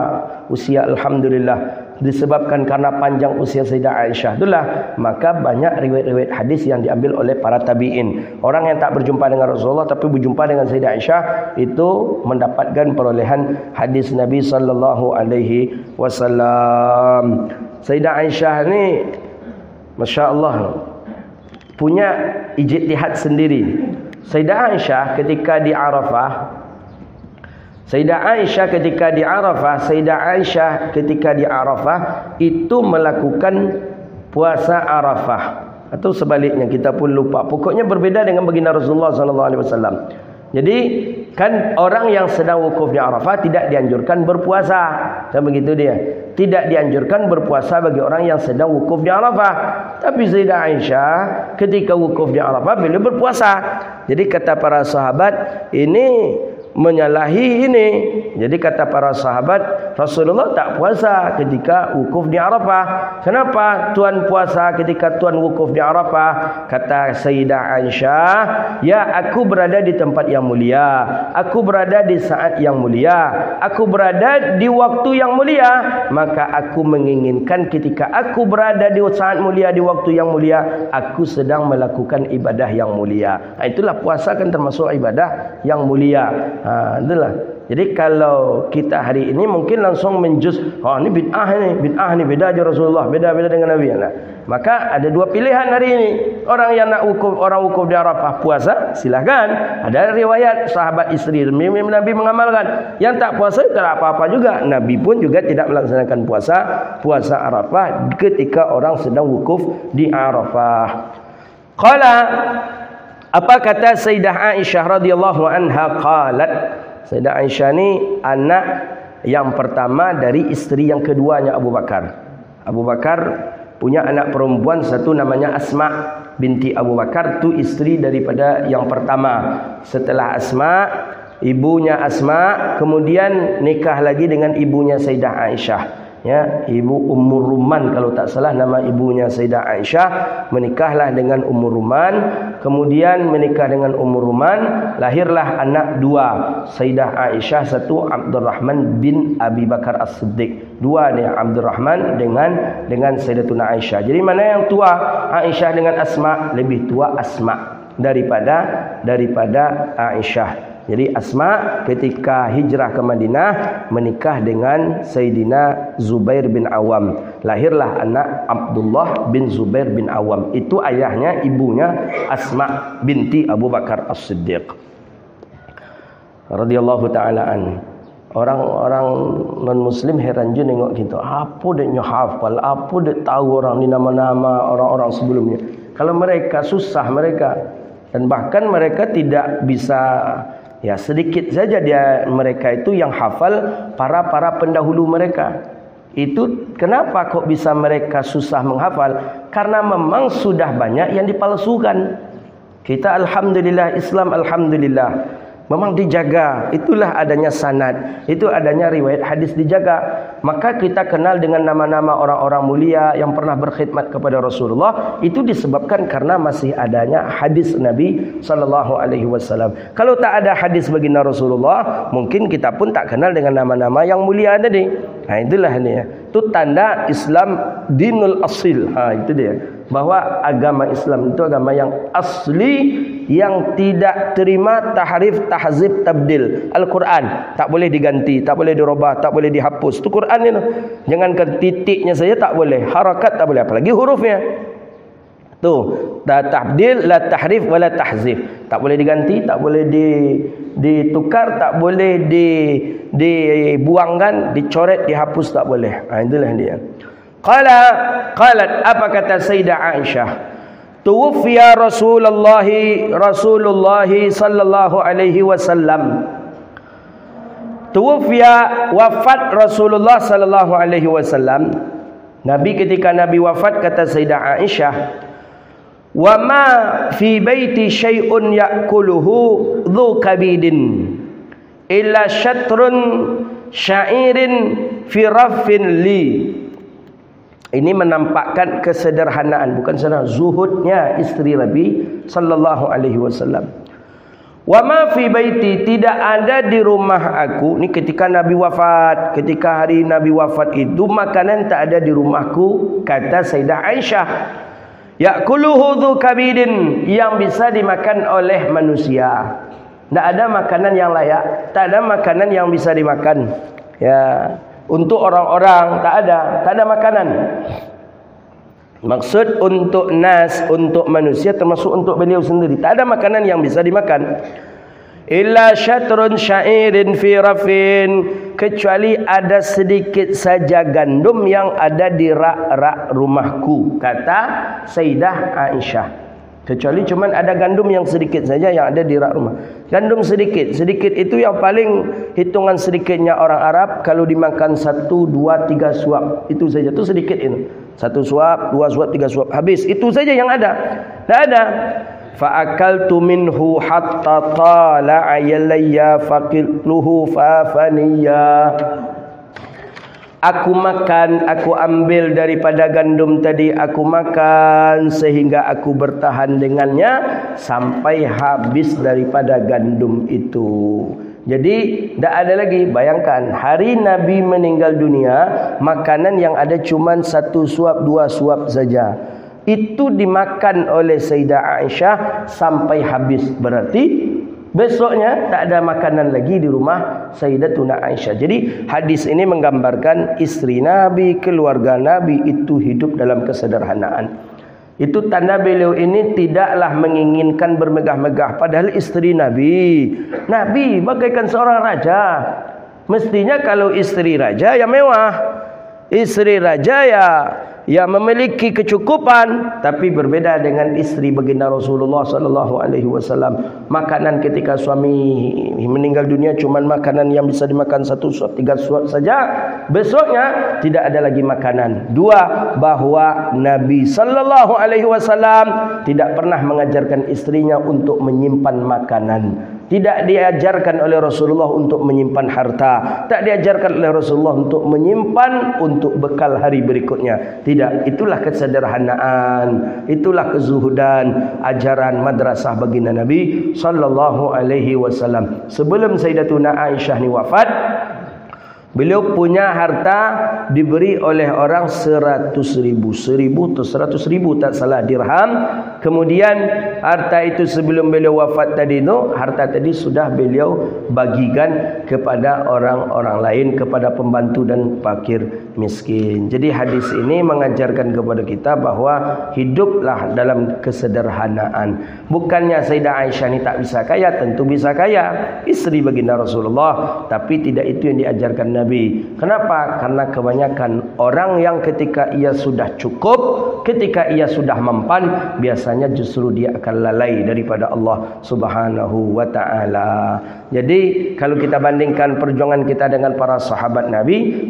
usia, alhamdulillah. Disebabkan karena panjang usia Sayyidah Aisyah itulah, maka banyak riwayat-riwayat hadis yang diambil oleh para tabi'in. Orang yang tak berjumpa dengan Rasulullah tapi berjumpa dengan Sayyidah Aisyah itu mendapatkan perolehan hadis Nabi sallallahu alaihi wasallam. Sayyidah Aisyah ni masya-Allah punya ijtihad sendiri. Sayyidah Aisyah ketika di Arafah, Sayyidah ketika di Arafah itu melakukan puasa Arafah, atau sebaliknya kita pun lupa. Pokoknya berbeda dengan baginda Rasulullah sallallahu alaihi wasallam. Jadi kan orang yang sedang wukuf di Arafah tidak dianjurkan berpuasa. Kan begitu dia. Tidak dianjurkan berpuasa bagi orang yang sedang wukuf di Arafah. Tapi Sayyidah Aisyah ketika wukuf di Arafah beliau berpuasa. Jadi kata para sahabat ini menyalahi ini. Jadi kata para sahabat, Rasulullah tak puasa ketika wukuf di Arafah. Kenapa Tuhan puasa ketika Tuhan wukuf di Arafah? Kata Sayyidah Aisyah, ya aku berada di tempat yang mulia, aku berada di saat yang mulia, aku berada di waktu yang mulia, maka aku menginginkan ketika aku berada di saat mulia, di waktu yang mulia, aku sedang melakukan ibadah yang mulia. Itulah puasa kan termasuk ibadah yang mulia. Itulah. Jadi kalau kita hari ini mungkin langsung menjus, ini bid'ah ni beda aja Rasulullah, beda dengan Nabi. Maka ada dua pilihan hari ini. Orang yang nak wukuf di Arafah puasa, silahkan. Ada riwayat sahabat isteri Nabi mengamalkan. Yang tak puasa tak apa-apa juga. Nabi pun juga tidak melaksanakan puasa Arafah ketika orang sedang wukuf di Arafah. Qala, apa kata Sayyidah Aisyah radhiyallahu anha? Qalat, Sayyidah Aisyah ni anak yang pertama dari isteri yang keduanya Abu Bakar. Abu Bakar punya anak perempuan, satu namanya Asma binti Abu Bakar, tu isteri daripada yang pertama. Setelah Asma, ibunya Asma kemudian nikah lagi dengan ibunya Sayyidah Aisyah, ya, ibu Ummur Ruman kalau tak salah nama ibunya Sayyidah Aisyah. Menikahlah dengan Ummur Ruman, kemudian menikah dengan Ummur Ruman, lahirlah anak dua, Sayyidah Aisyah, satu Abdurrahman bin Abi Bakar As-Siddiq. Dua ni, Abdurrahman dengan Sayyidatuna Aisyah. Jadi mana yang tua, Aisyah dengan Asma? Lebih tua Asma daripada Aisyah. Jadi Asma ketika hijrah ke Madinah menikah dengan Sayyidina Zubair bin Awam. Lahirlah anak Abdullah bin Zubair bin Awam. Itu ayahnya, ibunya Asma binti Abu Bakar As-Siddiq radhiyallahu taala an. Orang-orang non-muslim heran je tengok kita. Apa dia hafal, apa dia tahu orang ni nama-nama orang-orang sebelumnya. Kalau mereka susah mereka, dan bahkan mereka tidak bisa, ya sedikit saja mereka itu yang hafal para pendahulu mereka. Itu kenapa kok bisa mereka susah menghafal? Karena memang sudah banyak yang dipalsukan. Kita alhamdulillah, Islam alhamdulillah memang dijaga. Itulah adanya sanad, itu adanya riwayat hadis dijaga. Maka kita kenal dengan nama-nama orang-orang mulia yang pernah berkhidmat kepada Rasulullah. Itu disebabkan karena masih adanya hadis Nabi sallallahu alaihi wasallam. Kalau tak ada hadis baginda Rasulullah, mungkin kita pun tak kenal dengan nama-nama yang mulia tadi. Itulah ni. Itu tanda Islam dinul asil. Itu dia. Bahawa agama Islam itu agama yang asli, yang tidak terima tahrif, tahzib, tabdil. Al-Quran tak boleh diganti, tak boleh dirubah, tak boleh dihapus. Itu Quran ni. Jangankan titiknya saja tak boleh, harakat tak boleh, apalagi hurufnya. Tu, la tabdil, la tahrif, wala tahzif. Tak boleh diganti, tak boleh ditukar, tak boleh dibuangkan, dicoret, dihapus, tak boleh. Itulah dia. Qalat, apa kata Sayyidah Aisyah? Tuwfiya Rasulullah sallallahu alaihi wasallam. Tuwfiya, wafat Rasulullah sallallahu alaihi wasallam. Nabi ketika Nabi wafat, kata Sayyidah Aisyah, wa ma fi baiti syai'un ya'kuluhu dhu kabidin illa syatrun sya'irin fi raffin li. Ini menampakkan kesederhanaan, bukan sederhana, zuhudnya isteri Nabi sallallahu alaihi wasallam. Wa ma fi baiti, tidak ada di rumah aku. Ni ketika Nabi wafat, ketika hari Nabi wafat itu makanan tak ada di rumahku, kata Sayyidah Aisyah. Ya'kuluhu dhu kabidin, yang bisa dimakan oleh manusia. Tak ada makanan yang layak, tak ada makanan yang bisa dimakan. Ya, untuk orang-orang tak ada makanan. Maksud untuk nas, untuk manusia, termasuk untuk beliau sendiri, tak ada makanan yang bisa dimakan. Illa syatrun sya'irin fi rafin, kecuali ada sedikit saja gandum yang ada di rak-rak rumahku, kata Sayyidah Aisyah. Kecuali cuman ada gandum yang sedikit saja yang ada di rak rumah. Gandum sedikit. Sedikit itu yang paling hitungan sedikitnya orang Arab. Kalau dimakan 1, 2, 3 suap, itu saja. Itu sedikit ini. 1 suap, 2 suap, 3 suap. Habis. Itu saja yang ada. Tak ada. Fa'akaltu minhu hatta tala'a yalayya faqilluhu fafaniya. Aku makan, aku ambil daripada gandum tadi, aku makan sehingga aku bertahan dengannya sampai habis daripada gandum itu. Jadi tak ada lagi. Bayangkan hari Nabi meninggal dunia, makanan yang ada cuma 1 suap, 2 suap saja. Itu dimakan oleh Sayyidah Aisyah sampai habis. Berarti besoknya tak ada makanan lagi di rumah Sayyidatuna Aisyah. Jadi hadis ini menggambarkan isteri Nabi, keluarga Nabi itu hidup dalam kesederhanaan. Itu tanda beliau ini tidaklah menginginkan bermegah-megah. Padahal isteri Nabi bagaikan seorang raja. Mestinya kalau isteri raja ya mewah. Isteri raja yang memiliki kecukupan, tapi berbeda dengan istri baginda Rasulullah sallallahu alaihi wasallam. Makanan ketika suami meninggal dunia cuma makanan yang bisa dimakan 1 suap 3 suap saja. Besoknya tidak ada lagi makanan. 2, bahwa Nabi sallallahu alaihi wasallam tidak pernah mengajarkan istrinya untuk menyimpan makanan. Tidak diajarkan oleh Rasulullah untuk menyimpan harta. Tak diajarkan oleh Rasulullah untuk menyimpan untuk bekal hari berikutnya. Tidak, itulah kesederhanaan, itulah kezuhudan, ajaran madrasah baginda Nabi sallallahu alaihi wasallam. Sebelum Sayyidatuna Aisyah ni wafat, beliau punya harta diberi oleh orang 100.000 atau 100.000 tak salah dirham. Kemudian harta itu sebelum beliau wafat tadi itu, harta tadi sudah beliau bagikan kepada orang-orang lain, kepada pembantu dan fakir miskin. Jadi hadis ini mengajarkan kepada kita bahawa hiduplah dalam kesederhanaan. Bukannya Sayyidah Aisyah ni tak bisa kaya, tentu bisa kaya, isteri baginda Rasulullah, tapi tidak itu yang diajarkan Nabi. Kenapa? Karena kebanyakan orang yang ketika ia sudah cukup, ketika ia sudah mempan, biasanya justru dia akan lalai daripada Allah Subhanahu wa taala. Jadi kalau kita bandingkan perjuangan kita dengan para sahabat Nabi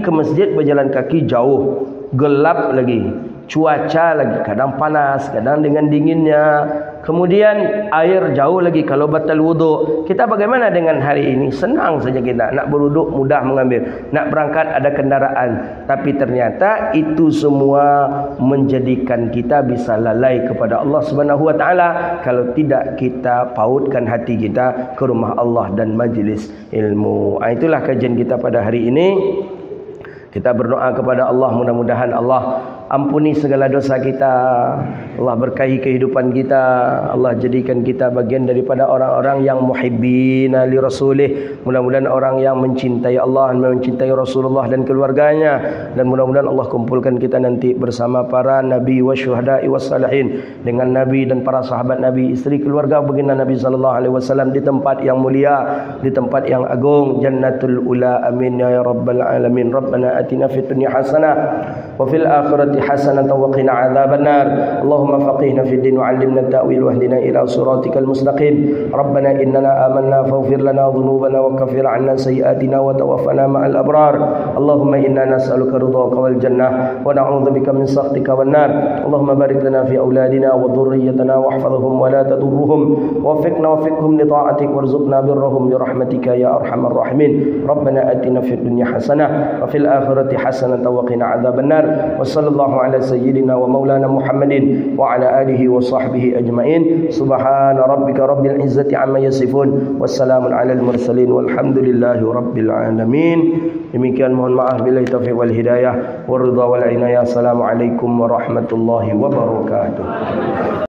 ke masjid berjalan kaki jauh, gelap lagi, cuaca lagi, kadang panas, kadang dengan dinginnya. Kemudian air jauh lagi kalau batal wuduk. Kita bagaimana dengan hari ini? Senang saja kita. Nak berwuduk mudah mengambil. Nak berangkat ada kendaraan. Tapi ternyata itu semua menjadikan kita bisa lalai kepada Allah Subhanahu wa taala kalau tidak kita pautkan hati kita ke rumah Allah dan majlis ilmu. Itulah kajian kita pada hari ini. Kita berdoa kepada Allah, mudah-mudahan Allah ampuni segala dosa kita, Allah berkahi kehidupan kita, Allah jadikan kita bagian daripada orang-orang yang muhibbina li rasulih. Mudah-mudahan orang yang mencintai Allah, mencintai Rasulullah dan keluarganya, dan mudah-mudahan Allah kumpulkan kita nanti bersama para nabi wa syuhada'i was salihin, dengan nabi dan para sahabat nabi, isteri keluarga baginda Nabi sallallahu alaihi wasallam di tempat yang mulia, di tempat yang agung, jannatul ula. Amin ya rabbal alamin. Rabbana atina fid dunya hasanah wa fil akhirati hasanah wa qina adzabannar. Allahumma faqihna fid din wa 'allimna at-ta'wil wahdina ila siratikal mustaqim. Rabbana innana amanna faghfir lana dhunubana wa kaffir 'anna sayyi'atina wa tawaffana ma'al abrar. Allahumma inna nas'aluka ridhaka wal jannah wa na'udzubika min sakhatika wan nar. Allahumma barik lana fi auladina wa dhurriyyatina wahfazhum wa la tadurruhum waffiqna waffiqhum li ta'atik warzuqna birrahum bi rahmatika ya arhamar rahimin. Rabbana atina fid dunya hasanah wa fil akhirati hasanah wa qina adzabannar. Wa sallallahu ala sayyidina wa maulana Muhammadin wa ala alihi wa sahbihi ajma'in. Subhana rabbika rabbil izzati amma yasifun. Wassalamun alal mursalin walhamdulillahi rabbil alamin. Demikian, mohon maaf billahi taufiq wal hidayah, war ridha wal inayah. Assalamualaikum warahmatullahi wabarakatuh.